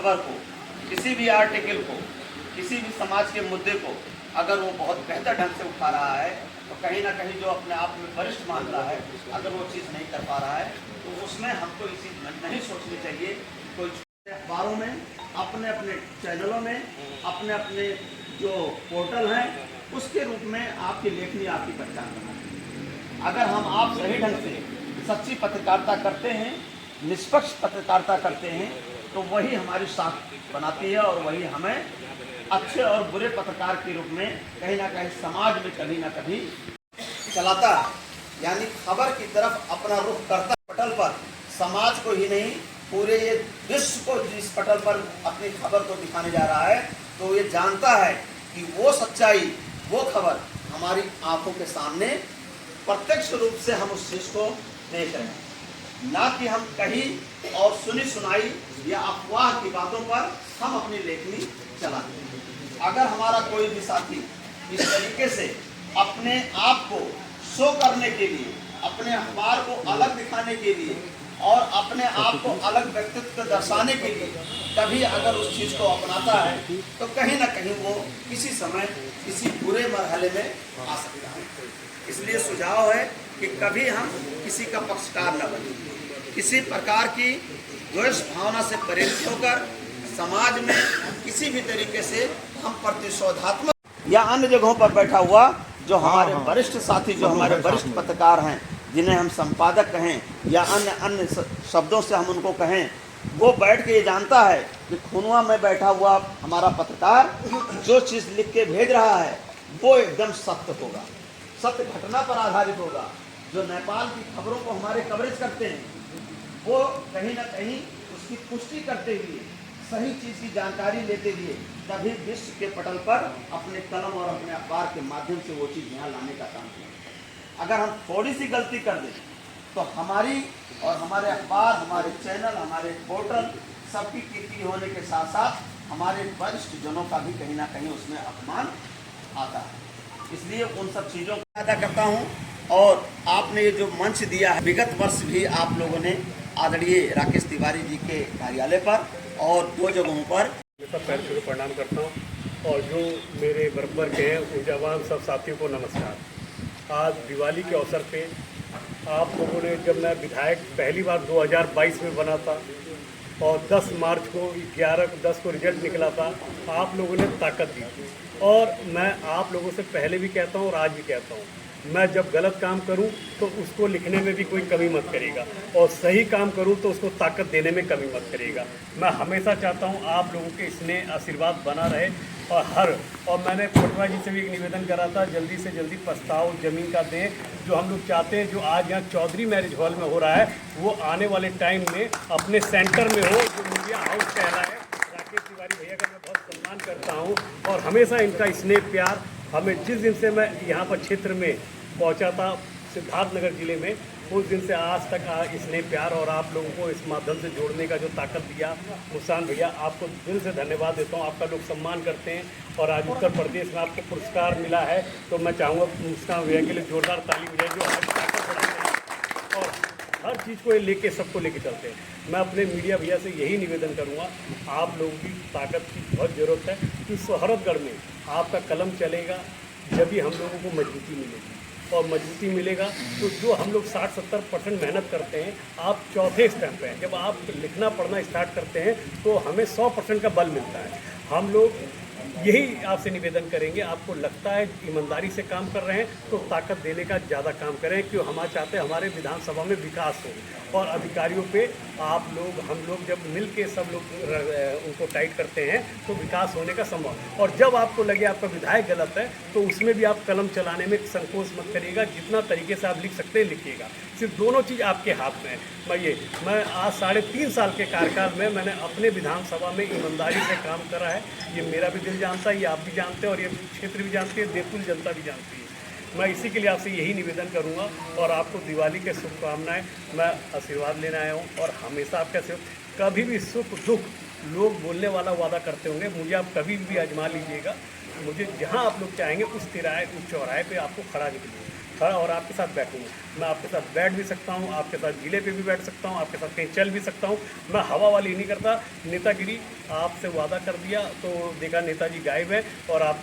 खबर को, किसी भी आर्टिकल को, किसी भी समाज के मुद्दे को अगर वो बहुत बेहतर ढंग से उठा रहा है तो कहीं ना कहीं जो अपने आप में वरिष्ठ मान रहा है, अगर वो चीज़ नहीं कर पा रहा है तो उसमें हमको ये चीज़ नहीं सोचनी चाहिए। कोई अखबारों में, अपने अपने चैनलों में, अपने अपने जो पोर्टल हैं उसके रूप में आपकी लेखनी, आपकी पहचान बनाती है। अगर हम आप सही ढंग से सच्ची पत्रकारिता करते हैं, निष्पक्ष पत्रकारिता करते हैं तो वही हमारी साख बनाती है और वही हमें अच्छे और बुरे पत्रकार के रूप में कहीं ना कहीं समाज में कभी ना कभी चलाता है। यानी खबर की तरफ अपना रुख करता पटल पर समाज को ही नहीं, पूरे ये विश्व को जिस पटल पर अपनी खबर को दिखाने जा रहा है तो ये जानता है कि वो सच्चाई, वो खबर हमारी आंखों के सामने प्रत्यक्ष रूप से हम उस चीज़ को देख रहे हैं, ना कि हम कहीं और सुनी सुनाई या अफवाह की बातों पर हम अपनी लेखनी चलाते हैं। अगर हमारा कोई भी साथी इस तरीके से अपने आप को शो करने के लिए, अपने अखबार को अलग दिखाने के लिए और अपने आप को अलग व्यक्तित्व दर्शाने के लिए कभी अगर उस चीज़ को अपनाता है तो कहीं ना कहीं वो किसी समय किसी बुरे मरहले में आ सकता है। इसलिए सुझाव है कि कभी हम किसी का पक्षकार न बने, किसी प्रकार की द्वेष भावना से प्रेरित होकर समाज में किसी भी तरीके से हम प्रतिशोधात्मक या अन्य जगहों पर बैठा हुआ जो हमारे वरिष्ठ साथी, जो हमारे वरिष्ठ पत्रकार हैं, जिन्हें हम संपादक कहें या अन्य अन्य शब्दों से हम उनको कहें, वो बैठ के ये जानता है कि खुनवा में बैठा हुआ हमारा पत्रकार जो चीज़ लिख के भेज रहा है वो एकदम सत्य होगा, सत्य घटना पर आधारित होगा। जो नेपाल की खबरों को हमारे कवरेज करते हैं वो कहीं ना कहीं उसकी पुष्टि करते हुए, सही चीज़ की जानकारी लेते हुए तभी विश्व के पटल पर अपने कलम और अपने अखबार के माध्यम से वो चीज़ यहाँ लाने का काम करें। अगर हम थोड़ी सी गलती कर दें तो हमारी और हमारे अखबार, हमारे चैनल, हमारे पोर्टल सबकी कीर्ति होने के साथ साथ हमारे वरिष्ठ जनों का भी कहीं ना कहीं उसमें अपमान आता है। इसलिए उन सब चीज़ों का अदा करता हूँ। और आपने ये जो मंच दिया है, विगत वर्ष भी आप लोगों ने आदरणीय राकेश तिवारी जी के कार्यालय पर और 2 जगहों पर सब पैर छू प्रणाम करता हूँ। और जो मेरे बरबर के हैं उन जवान सब साथियों को नमस्कार। आज दिवाली के अवसर पे आप लोगों ने, जब मैं विधायक पहली बार 2022 में बना था और 10 मार्च को 11/10 को रिजल्ट निकला था, आप लोगों ने ताकत दी। और मैं आप लोगों से पहले भी कहता हूँ और आज भी कहता हूँ, मैं जब गलत काम करूं तो उसको लिखने में भी कोई कमी मत करेगा और सही काम करूं तो उसको ताकत देने में कमी मत करेगा। मैं हमेशा चाहता हूं आप लोगों के स्नेह आशीर्वाद बना रहे। और मैंने पटवा जी से भी एक निवेदन करा था, जल्दी से जल्दी प्रस्ताव ज़मीन का दें जो हम लोग चाहते हैं। जो आज यहाँ चौधरी मैरिज हॉल में हो रहा है वो आने वाले टाइम में अपने सेंटर में हो, जो मीडिया हाउस कहला है। राकेश तिवारी भैया का मैं बहुत सम्मान करता हूँ और हमेशा इनका स्नेह प्यार हमें, जिस दिन से मैं यहाँ पर क्षेत्र में पहुँचा था सिद्धार्थनगर ज़िले में, उस दिन से आज तक इसने प्यार और आप लोगों को इस माध्यम से जोड़ने का जो ताकत दिया, मुस्कान भैया आपको दिल से धन्यवाद देता हूँ। आपका लोग सम्मान करते हैं और आज उत्तर प्रदेश में आपको पुरस्कार मिला है तो मैं चाहूँगा मुस्कान भैया के लिए जोरदार ताली बजाए, जो हर ताकत बढ़ाते हैं और हर चीज़ को लेके सबको लेके चलते हैं। मैं अपने मीडिया भैया से यही निवेदन करूँगा, आप लोगों की ताकत की बहुत ज़रूरत है कि शोहरतगढ़ में आपका कलम चलेगा जब भी हम लोगों को मजबूती मिलेगी। और मजबूती मिलेगा तो जो हम लोग 60-70% मेहनत करते हैं, आप चौथे स्टेप पे हैं। जब आप लिखना पढ़ना स्टार्ट करते हैं तो हमें 100% का बल मिलता है। हम लोग यही आपसे निवेदन करेंगे, आपको लगता है ईमानदारी से काम कर रहे हैं तो ताकत देने का ज़्यादा काम करें, क्यों हम चाहते हैं हमारे विधानसभा में विकास हो। और अधिकारियों पे आप लोग, हम लोग जब मिल के सब लोग उनको टाइट करते हैं तो विकास होने का संभव। और जब आपको लगे आपका विधायक गलत है तो उसमें भी आप कलम चलाने में संकोच मत करिएगा, जितना तरीके से आप लिख सकते हैं लिखिएगा। सिर्फ दोनों चीज़ आपके हाथ में है। मैं आज 3.5 साल के कार्यकाल में मैंने अपने विधानसभा में ईमानदारी से काम करा है। ये मेरा भी दिल जानता है, ये आप भी जानते हैं और ये क्षेत्र भी जानती है, देशकुल जनता भी जानती है। मैं इसी के लिए आपसे यही निवेदन करूंगा और आपको दिवाली के शुभकामनाएं। मैं आशीर्वाद लेने आया हूं और हमेशा आपके से कभी भी सुख दुख लोग बोलने वाला वादा करते होंगे, मुझे आप कभी भी आजमा लीजिएगा। मुझे जहां आप लोग चाहेंगे उस चौराहे पे आपको खड़ा दिखेगा। खड़ा और आपके साथ बैठूंगा। मैं आपके साथ बैठ भी सकता हूँ, आपके साथ जिले पे भी बैठ सकता हूँ, आपके साथ कहीं चल भी सकता हूँ। मैं हवा वाली नहीं करता। नेतागिरी आपसे वादा कर दिया तो देखा नेताजी गायब है और आप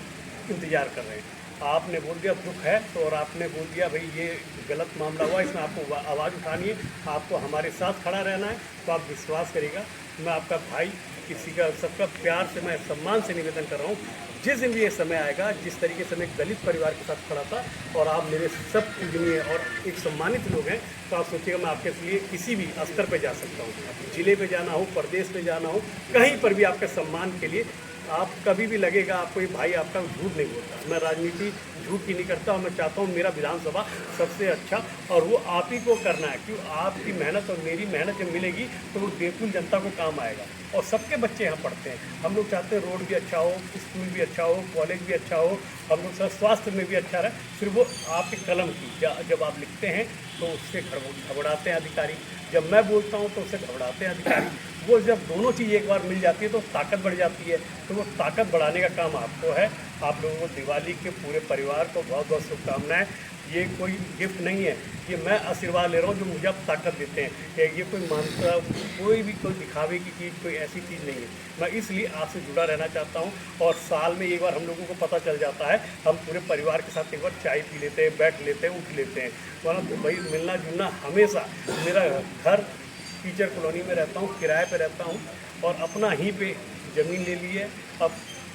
इंतज़ार कर रहे हैं। आपने बोल दिया दुख है तो, और आपने बोल दिया भाई ये गलत मामला हुआ, इसमें आपको आवाज़ उठानी है, आपको हमारे साथ खड़ा रहना है, तो आप विश्वास करिएगा मैं आपका भाई, किसी का सबका प्यार से मैं सम्मान से निवेदन कर रहा हूँ। जिस दिन भी ये समय आएगा, जिस तरीके से मैं दलित परिवार के साथ खड़ा था और आप मेरे सब पूजनीय और एक सम्मानित लोग हैं, तो आप सोचिएगा मैं आपके लिए किसी भी स्तर पे जा सकता हूँ। जिले पे जाना हो, प्रदेश में जाना हो, कहीं पर भी आपके सम्मान के लिए आप कभी भी लगेगा आपको ये भाई आपका झूठ नहीं बोलता। मैं राजनीति झूठ की नहीं करता और मैं चाहता हूँ मेरा विधानसभा सबसे अच्छा, और वो आप ही को करना है, क्यों आपकी मेहनत और मेरी मेहनत जब मिलेगी तो वो देवकुल जनता को काम आएगा। और सबके बच्चे यहाँ पढ़ते हैं, हम लोग चाहते हैं रोड भी अच्छा हो, स्कूल भी अच्छा हो, कॉलेज भी अच्छा हो, हम लोग सब स्वास्थ्य में भी अच्छा रहे। फिर वो आपके कलम की जब आप लिखते हैं तो उससे घबराते हैं अधिकारी, जब मैं बोलता हूँ तो उससे घबराते हैं अधिकारी। वो जब दोनों चीज़ एक बार मिल जाती है तो ताकत बढ़ जाती है, तो वो ताकत बढ़ाने का काम आपको है। आप लोगों को दिवाली के पूरे परिवार को बहुत बहुत शुभकामनाएं। ये कोई गिफ्ट नहीं है, ये मैं आशीर्वाद ले रहा हूँ जो मुझे आप ताकत देते हैं। ये कोई मानता कोई दिखावे की चीज़, कोई ऐसी चीज़ नहीं है। मैं इसलिए आपसे जुड़ा रहना चाहता हूँ और साल में एक बार हम लोगों को पता चल जाता है, हम पूरे परिवार के साथ एक बार चाय पी लेते हैं, बैठ लेते हैं, उठ लेते हैं। वरना तो भाई मिलना जुलना हमेशा। मेरा घर टीचर कॉलोनी में रहता हूँ, किराए पे रहता हूँ और अपना ही पे ज़मीन ले ली है। अब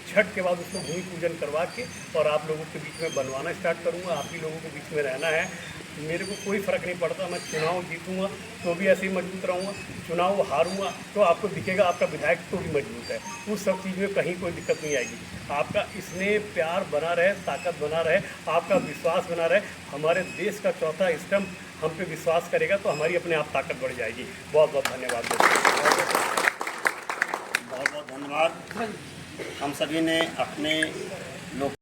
छठ के बाद उसको भूमि पूजन करवा के और आप लोगों के बीच में बनवाना स्टार्ट करूँगा। आप ही लोगों के बीच में रहना है। मेरे को कोई फ़र्क नहीं पड़ता, मैं चुनाव जीतूँगा तो भी ऐसे ही मजबूत रहूँगा, चुनाव हारूँगा तो आपको दिखेगा आपका विधायक तो भी मजबूत है। उस सब चीज़ में कहीं कोई दिक्कत नहीं आएगी। आपका स्नेह प्यार बना रहे, ताकत बना रहे, आपका विश्वास बना रहे। हमारे देश का चौथा स्तंभ हम पे विश्वास करेगा तो हमारी अपने आप ताकत बढ़ जाएगी। बहुत बहुत धन्यवाद दोस्तों। बहुत बहुत धन्यवाद। हम सभी ने अपने लोग